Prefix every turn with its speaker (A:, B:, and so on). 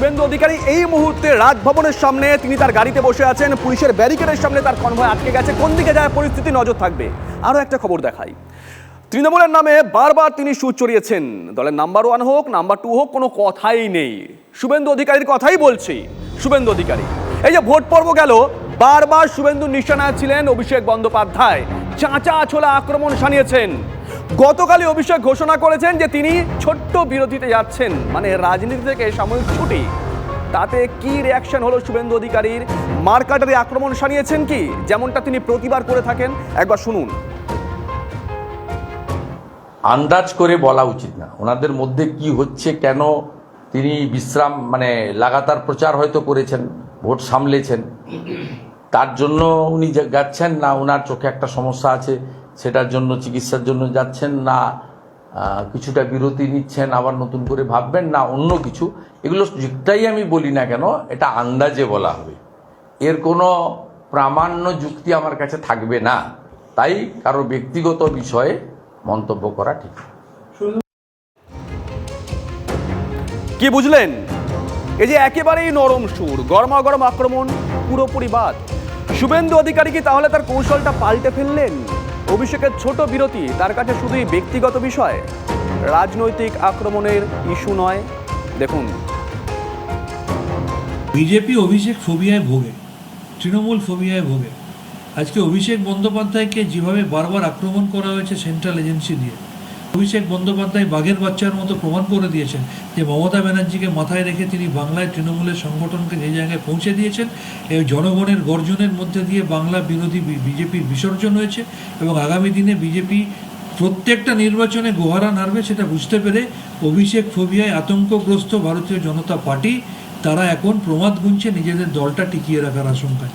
A: শুভেন্দু অধিকারী এই মুহূর্তে রাজভবনের সামনে, তিনি তার গাড়িতে বসে আছেন, পুলিশের ব্যারিকেডের সামনে তার কনভয় আটকে গেছে। কোন দিকে যায় পরিস্থিতি, নজর থাকবে। আরও একটা খবর দেখাই, তৃণমূলের নামে বারবার তিনি সুর চড়িয়েছেন। দলের নাম্বার 1 হোক নাম্বার 2 হোক, কোনো কথাই নেই, শুভেন্দু অধিকারীর কথাই বলছি। শুভেন্দু অধিকারী, এই যে ভোট পর্ব গেল, বারবার শুভেন্দুর নিশানায় ছিলেন অভিষেক বন্দ্যোপাধ্যায়, চাঁচা ছোলা আক্রমণ শানিয়েছেন। গতকালই অভিষেক ঘোষণা করেছেন যে তিনি ছোট্ট বিরতিতে যাচ্ছেন, মানে রাজনীতি থেকে সাময়িক ছুটি। তাতে কি রিয়াকশন হলো শুভেন্দু অধিকারীর? মার্কাটারি আক্রমণ শানিয়েছেন কি, যেমনটা তিনি প্রতিবার করে থাকেন? একবার শুনুন।
B: আন্দাজ করে বলা উচিত না ওনাদের মধ্যে কি হচ্ছে, কেন তিনি বিশ্রাম মানে লাগাতার প্রচার হয়তো করেছেন, ভোট সামলেছেন, তার জন্য উনি যাচ্ছেন, না ওনার চোখে একটা সমস্যা আছে সেটার জন্য চিকিৎসার জন্য যাচ্ছেন, না কিছুটা বিরতি নিচ্ছেন আবার নতুন করে ভাববেন, না অন্য কিছু, এগুলো যেটাই আমি বলি না কেন এটা আন্দাজে বলা হবে, এর কোনো প্রামাণ্য যুক্তি আমার কাছে থাকবে না। তাই কারো ব্যক্তিগত বিষয়ে মন্তব্য করা ঠিক।
A: কি বুঝলেন? এই যে একেবারেই নরম সুর, গরমাগরম আক্রমণ পুরোপুরি বাদ। শুভেন্দু অধিকারী কি তাহলে তার কৌশলটা পাল্টে ফেললেন? অভিষেকের ছোট বিরতি তার কাছে শুধুই ব্যক্তিগত বিষয়, রাজনৈতিক আক্রমণের ইস্যু নয়। দেখুন,
C: বিজেপি অভিষেক ফোবিয়ায় ভোগে, তৃণমূল ফোবিয়ায় ভোগে। আজকে অভিষেক বন্দ্যোপাধ্যায়কে যেভাবে বারবার আক্রমণ করা হয়েছে সেন্ট্রাল এজেন্সি দিয়ে, অভিষেক বন্দ্যোপাধ্যায় বাঘের বাচ্চার মতো প্রমাণ করে দিয়েছেন যে মমতা ব্যানার্জিকে মাথায় রেখে তিনি বাংলায় তৃণমূলের সংগঠনকে যে জায়গায় পৌঁছে দিয়েছেন। এই জনগণের গর্জনের মধ্যে দিয়ে বাংলা বিরোধী বিজেপির বিসর্জন হয়েছে এবং আগামী দিনে বিজেপি প্রত্যেকটা নির্বাচনে গোহারা নাড়বে সেটা বুঝতে পেরে অভিষেক ফোবিয়ায় আতঙ্কগ্রস্ত ভারতীয় জনতা পার্টি তারা এখন প্রমাদ গুনছে নিজেদের দলটা টিকিয়ে রাখার আশঙ্কায়।